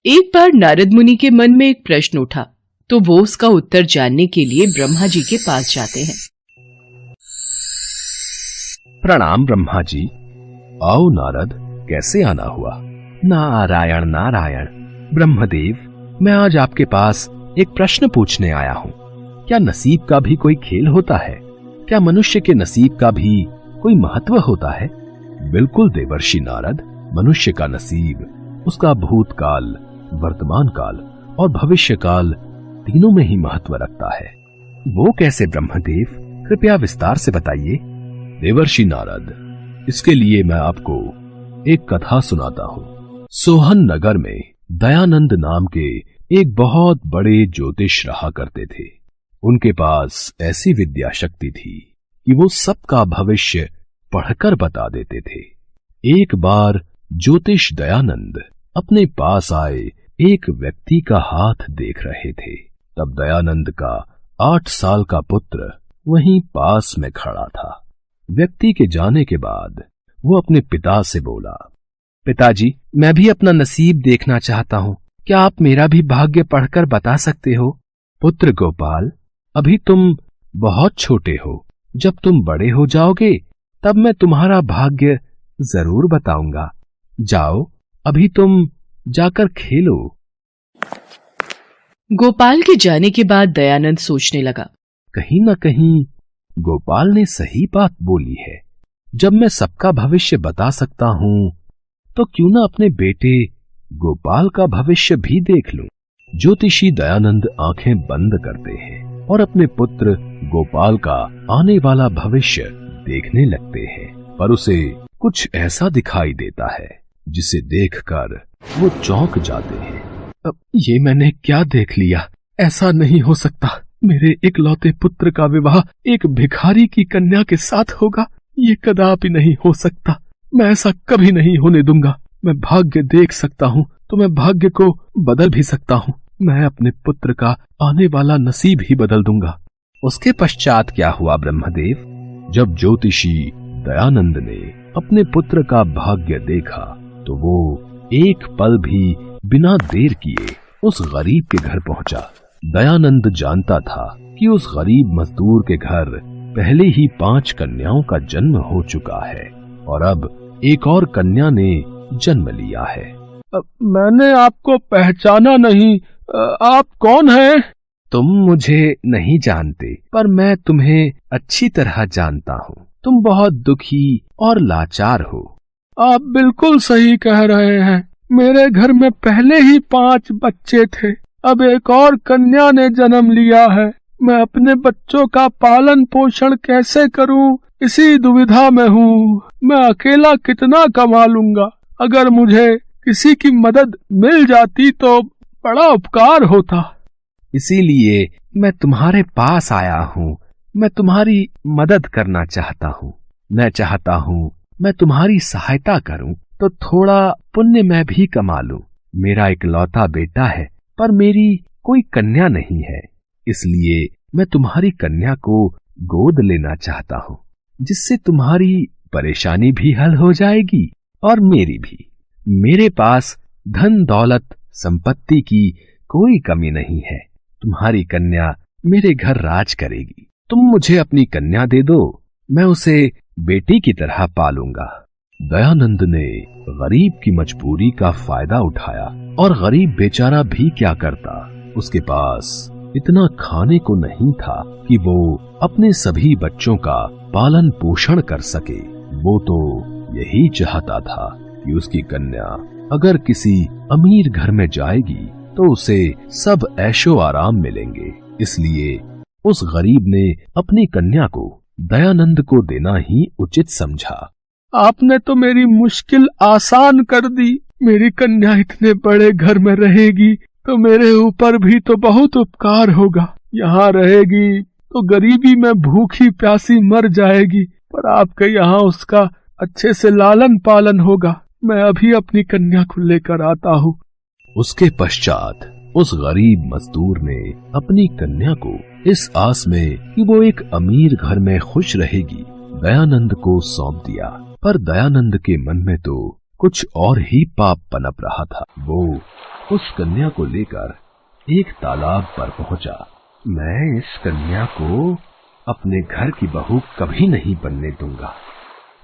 एक बार नारद मुनि के मन में एक प्रश्न उठा, तो वो उसका उत्तर जानने के लिए ब्रह्मा जी के पास जाते हैं। प्रणाम ब्रह्मा जी। आओ नारद, कैसे आना हुआ? नारायण नारायण। ब्रह्मदेव, मैं आज आपके पास एक प्रश्न पूछने आया हूँ। क्या नसीब का भी कोई खेल होता है? क्या मनुष्य के नसीब का भी कोई महत्व होता है? बिल्कुल देवर्षि नारद, मनुष्य का नसीब उसका भूतकाल, वर्तमान काल और भविष्य काल तीनों में ही महत्व रखता है। वो कैसे ब्रह्मदेव? कृपया विस्तार से बताइए। देवर्षि नारद, इसके लिए मैं आपको एक कथा सुनाता हूँ। सोहन नगर में दयानंद नाम के एक बहुत बड़े ज्योतिष रहा करते थे। उनके पास ऐसी विद्या शक्ति थी कि वो सबका भविष्य पढ़कर बता देते थे। एक बार ज्योतिष दयानंद अपने पास आए एक व्यक्ति का हाथ देख रहे थे। तब दयानंद का 8 साल का पुत्र वहीं पास में खड़ा था। व्यक्ति के जाने के बाद वो अपने पिता से बोला, पिताजी, मैं भी अपना नसीब देखना चाहता हूँ। क्या आप मेरा भी भाग्य पढ़कर बता सकते हो? पुत्र गोपाल, अभी तुम बहुत छोटे हो। जब तुम बड़े हो जाओगे तब मैं तुम्हारा भाग्य जरूर बताऊंगा। जाओ, अभी तुम जाकर खेलो। गोपाल के जाने के बाद दयानंद सोचने लगा, कहीं न कहीं गोपाल ने सही बात बोली है। जब मैं सबका भविष्य बता सकता हूं तो क्यों ना अपने बेटे गोपाल का भविष्य भी देख लूं। ज्योतिषी दयानंद आंखें बंद करते हैं और अपने पुत्र गोपाल का आने वाला भविष्य देखने लगते हैं, पर उसे कुछ ऐसा दिखाई देता है जिसे देखकर वो चौंक जाते हैं। अब ये मैंने क्या देख लिया? ऐसा नहीं हो सकता। मेरे इकलौते पुत्र का विवाह एक भिखारी की कन्या के साथ होगा। ये कदापि नहीं हो सकता। मैं ऐसा कभी नहीं होने दूंगा। मैं भाग्य देख सकता हूँ तो मैं भाग्य को बदल भी सकता हूँ। मैं अपने पुत्र का आने वाला नसीब ही बदल दूंगा। उसके पश्चात क्या हुआ ब्रह्मदेव? जब ज्योतिषी दयानंद ने अपने पुत्र का भाग्य देखा तो वो एक पल भी बिना देर किए उस गरीब के घर पहुंचा। दयानंद जानता था कि उस गरीब मजदूर के घर पहले ही 5 कन्याओं का जन्म हो चुका है और अब एक और कन्या ने जन्म लिया है। मैंने आपको पहचाना नहीं। आप कौन हैं? तुम मुझे नहीं जानते, पर मैं तुम्हें अच्छी तरह जानता हूँ। तुम बहुत दुखी और लाचार हो। आप बिल्कुल सही कह रहे हैं। मेरे घर में पहले ही 5 बच्चे थे, अब एक और कन्या ने जन्म लिया है। मैं अपने बच्चों का पालन पोषण कैसे करूं, इसी दुविधा में हूँ। मैं अकेला कितना कमा लूंगा। अगर मुझे किसी की मदद मिल जाती तो बड़ा उपकार होता। इसीलिए मैं तुम्हारे पास आया हूँ। मैं तुम्हारी मदद करना चाहता हूँ। मैं चाहता हूँ मैं तुम्हारी सहायता करूँ तो थोड़ा पुण्य मैं भी कमा लूं। मेरा इकलौता बेटा है, पर मेरी कोई कन्या नहीं है। इसलिए मैं तुम्हारी कन्या को गोद लेना चाहता हूँ, जिससे तुम्हारी परेशानी भी हल हो जाएगी और मेरी भी। मेरे पास धन दौलत संपत्ति की कोई कमी नहीं है। तुम्हारी कन्या मेरे घर राज करेगी। तुम मुझे अपनी कन्या दे दो, मैं उसे बेटी की तरह पालूंगा। दयानंद ने गरीब की मजबूरी का फायदा उठाया और गरीब बेचारा भी क्या करता। उसके पास इतना खाने को नहीं था कि वो अपने सभी बच्चों का पालन पोषण कर सके। वो तो यही चाहता था कि उसकी कन्या अगर किसी अमीर घर में जाएगी तो उसे सब ऐशो आराम मिलेंगे। इसलिए उस गरीब ने अपनी कन्या को दयानंद को देना ही उचित समझा। आपने तो मेरी मुश्किल आसान कर दी। मेरी कन्या इतने बड़े घर में रहेगी तो मेरे ऊपर भी तो बहुत उपकार होगा। यहाँ रहेगी तो गरीबी में भूखी प्यासी मर जाएगी, पर आपके यहाँ उसका अच्छे से लालन पालन होगा। मैं अभी अपनी कन्या को लेकर आता हूँ। उसके पश्चात उस गरीब मजदूर ने अपनी कन्या को इस आस में कि वो एक अमीर घर में खुश रहेगी दयानंद को सौंप दिया। पर दयानंद के मन में तो कुछ और ही पाप पनप रहा था। वो उस कन्या को लेकर एक तालाब पर पहुंचा। मैं इस कन्या को अपने घर की बहू कभी नहीं बनने दूंगा।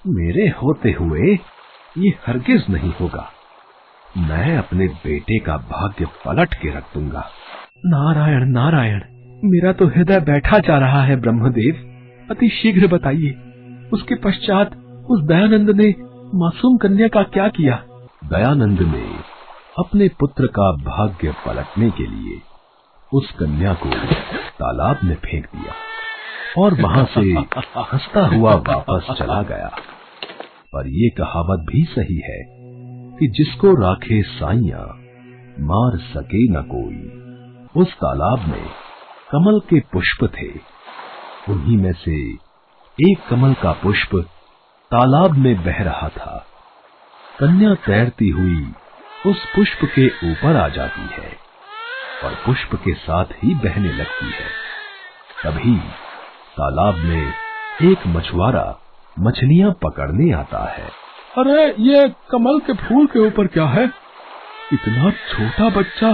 मेरे होते हुए ये हरगिज नहीं होगा। मैं अपने बेटे का भाग्य पलट के रख दूंगा। नारायण नारायण, मेरा तो हृदय बैठा जा रहा है ब्रह्मदेव, अति शीघ्र बताइए। उसके पश्चात उस दयानंद ने मासूम कन्या का क्या किया? दयानंद ने अपने पुत्र का भाग्य पलटने के लिए उस कन्या को तालाब में फेंक दिया और वहां से हंसता हुआ वापस चला गया। पर ये कहावत भी सही है कि जिसको राखे साइयां मार सके न कोई। उस तालाब में कमल के पुष्प थे। उन्हीं में से एक कमल का पुष्प तालाब में बह रहा था। कन्या तैरती हुई उस पुष्प के ऊपर आ जाती है और पुष्प के साथ ही बहने लगती है। तभी तालाब में एक मछुआरा मछलियां पकड़ने आता है। अरे ये कमल के फूल के ऊपर क्या है? इतना छोटा बच्चा,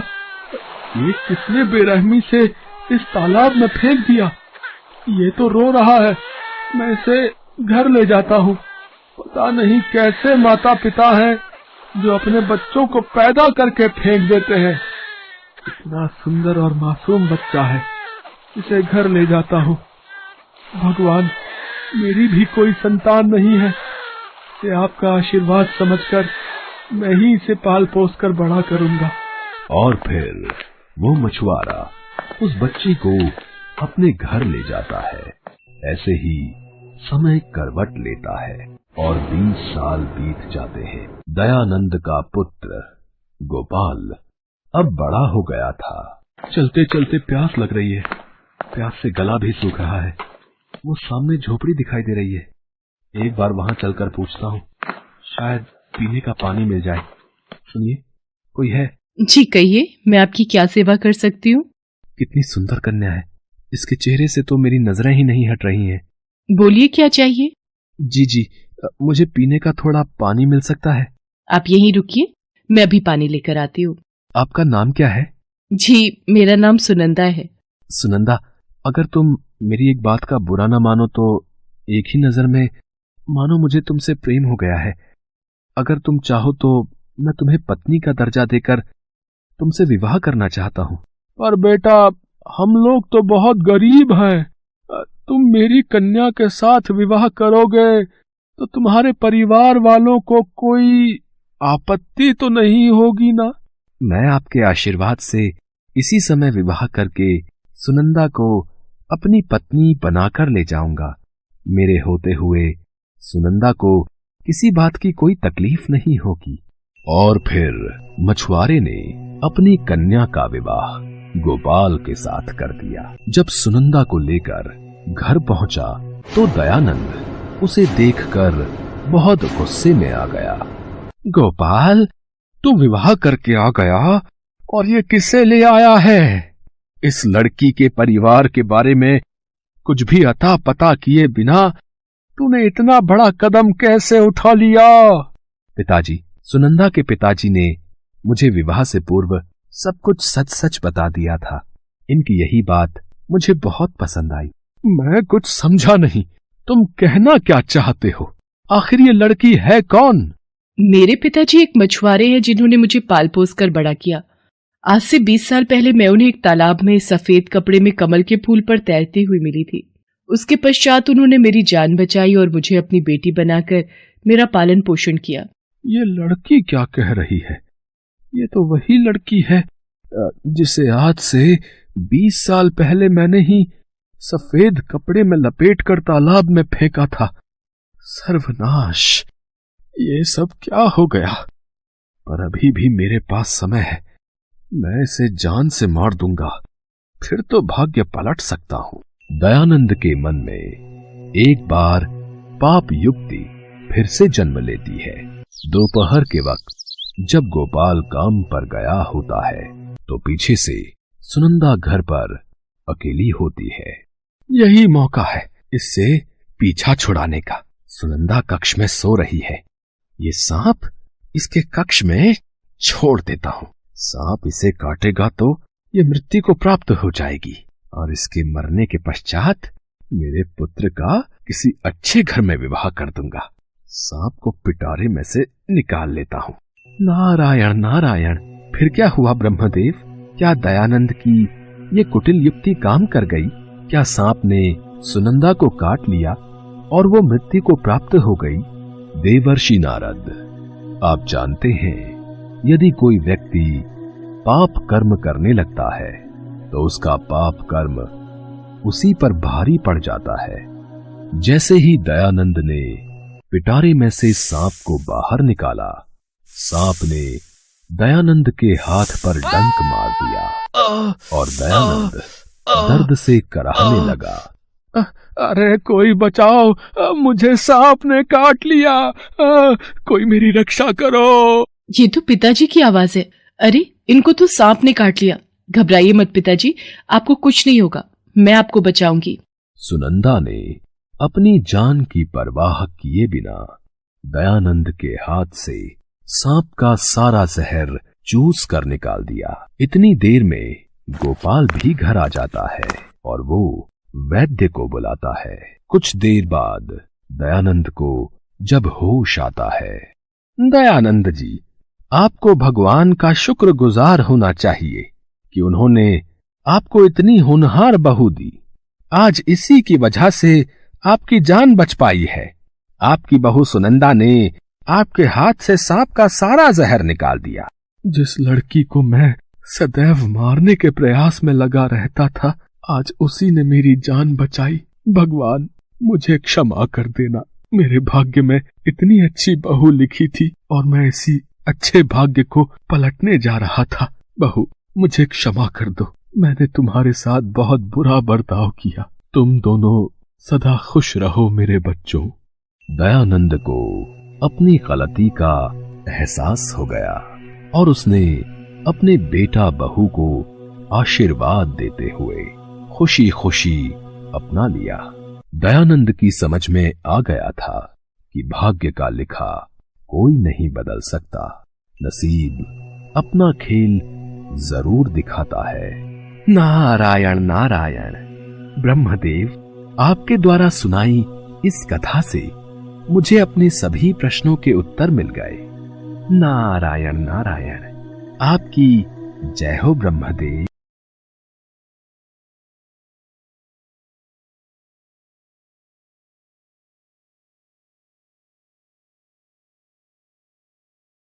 ये किसने बेरहमी से इस तालाब में फेंक दिया? ये तो रो रहा है। मैं इसे घर ले जाता हूँ। पता नहीं कैसे माता पिता हैं जो अपने बच्चों को पैदा करके फेंक देते हैं। इतना सुंदर और मासूम बच्चा है, इसे घर ले जाता हूँ। भगवान, मेरी भी कोई संतान नहीं है। इसे आपका आशीर्वाद समझकर मैं ही इसे पाल पोस कर बड़ा करूंगा। और फिर वो मछुआरा उस बच्ची को अपने घर ले जाता है। ऐसे ही समय करवट लेता है और 20 साल बीत जाते हैं। दयानंद का पुत्र गोपाल अब बड़ा हो गया था। चलते चलते प्यास लग रही है। प्यास से गला भी सूख रहा है। वो सामने झोपड़ी दिखाई दे रही है। एक बार वहां चलकर पूछता हूँ, शायद पीने का पानी मिल जाए। सुनिए, कोई है? जी कहिए, मैं आपकी क्या सेवा कर सकती हूँ? कितनी सुंदर कन्या है। इसके चेहरे से तो मेरी नजरें ही नहीं हट रही हैं। बोलिए, क्या चाहिए? जी, मुझे पीने का थोड़ा पानी मिल सकता है? आप यहीं रुकिए, मैं अभी पानी लेकर आती हूँ। आपका नाम क्या है? जी, मेरा नाम सुनंदा है। सुनंदा, अगर तुम मेरी एक बात का बुरा ना मानो तो एक ही नजर में मानो मुझे तुमसे प्रेम हो गया है। अगर तुम चाहो तो मैं तुम्हें पत्नी का दर्जा देकर तुमसे विवाह करना चाहता हूँ। पर बेटा, हम लोग तो बहुत गरीब हैं। तुम मेरी कन्या के साथ विवाह करोगे तो तुम्हारे परिवार वालों को कोई आपत्ति तो नहीं होगी ना? मैं आपके आशीर्वाद से इसी समय विवाह करके सुनंदा को अपनी पत्नी बनाकर ले जाऊंगा। मेरे होते हुए सुनंदा को किसी बात की कोई तकलीफ नहीं होगी। और फिर मछुआरे ने अपनी कन्या का विवाह गोपाल के साथ कर दिया। जब सुनंदा को लेकर घर पहुंचा तो दयानंद उसे देखकर बहुत गुस्से में आ गया। गोपाल, तू विवाह करके आ गया और ये किसे ले आया है? इस लड़की के परिवार के बारे में कुछ भी अता पता किए बिना तूने इतना बड़ा कदम कैसे उठा लिया? पिताजी, सुनंदा के पिताजी ने मुझे विवाह से पूर्व सब कुछ सच सच बता दिया था। इनकी यही बात मुझे बहुत पसंद आई। मैं कुछ समझा नहीं, तुम कहना क्या चाहते हो? आखिर ये लड़की है कौन? मेरे पिताजी एक मछुआरे हैं जिन्होंने मुझे पाल पोस कर बड़ा किया। आज से 20 साल पहले मैं उन्हें एक तालाब में सफेद कपड़े में कमल के फूल पर तैरती हुई मिली थी। उसके पश्चात उन्होंने मेरी जान बचाई और मुझे अपनी बेटी बनाकर मेरा पालन पोषण किया। ये लड़की क्या कह रही है? ये तो वही लड़की है जिसे आज से 20 साल पहले मैंने ही सफेद कपड़े में लपेटकर तालाब में फेंका था। सर्वनाश, ये सब क्या हो गया? पर अभी भी मेरे पास समय है। मैं इसे जान से मार दूंगा, फिर तो भाग्य पलट सकता हूं। दयानंद के मन में एक बार पाप युक्ति फिर से जन्म लेती है। दोपहर के वक्त जब गोपाल काम पर गया होता है तो पीछे से सुनंदा घर पर अकेली होती है। यही मौका है इससे पीछा छुड़ाने का। सुनंदा कक्ष में सो रही है। ये सांप इसके कक्ष में छोड़ देता हूं। सांप इसे काटेगा तो ये मृत्यु को प्राप्त हो जाएगी और इसके मरने के पश्चात मेरे पुत्र का किसी अच्छे घर में विवाह कर दूंगा। सांप को पिटारे में से निकाल लेता हूं। नारायण नारायण। फिर क्या हुआ ब्रह्मदेव? क्या दयानंद की ये कुटिल युक्ति काम कर गई? क्या सांप ने सुनंदा को काट लिया और वो मृत्यु को प्राप्त हो गई? देवर्षि नारद, आप जानते हैं, यदि कोई व्यक्ति पाप कर्म करने लगता है तो उसका पाप कर्म उसी पर भारी पड़ जाता है। जैसे ही दयानंद ने पिटारे में से सांप को बाहर निकाला, सांप ने दयानंद के हाथ पर डंक मार दिया और दयानंद दर्द से कराहने लगा। अरे कोई बचाओ, मुझे सांप ने काट लिया, कोई मेरी रक्षा करो। ये तो पिताजी की आवाज है। अरे इनको तो सांप ने काट लिया। घबराइए मत पिताजी, आपको कुछ नहीं होगा, मैं आपको बचाऊंगी। सुनंदा ने अपनी जान की परवाह किए बिना दयानंद के हाथ से सांप का सारा जहर चूस कर निकाल दिया। इतनी देर में गोपाल भी घर आ जाता है और वो वैद्य को बुलाता है। कुछ देर बाद दयानंद को जब होश आता है, दयानंद जी, आपको भगवान का शुक्रगुजार होना चाहिए कि उन्होंने आपको इतनी होनहार बहू दी। आज इसी की वजह से आपकी जान बच पाई है। आपकी बहू सुनंदा ने आपके हाथ से सांप का सारा जहर निकाल दिया। जिस लड़की को मैं सदैव मारने के प्रयास में लगा रहता था, आज उसी ने मेरी जान बचाई। भगवान, मुझे क्षमा कर देना। मेरे भाग्य में इतनी अच्छी बहू लिखी थी और मैं इसी अच्छे भाग्य को पलटने जा रहा था। बहू, मुझे क्षमा कर दो। मैंने तुम्हारे साथ बहुत बुरा बर्ताव किया। तुम दोनों सदा खुश रहो मेरे बच्चों। दयानंद को अपनी गलती का एहसास हो गया और उसने अपने बेटा बहू को आशीर्वाद देते हुए खुशी खुशी अपना लिया। दयानंद की समझ में आ गया था कि भाग्य का लिखा कोई नहीं बदल सकता। नसीब अपना खेल जरूर दिखाता है। नारायण नारायण। ब्रह्मदेव, आपके द्वारा सुनाई इस कथा से मुझे अपने सभी प्रश्नों के उत्तर मिल गए। नारायण नारायण। आपकी जय हो ब्रह्मदेव।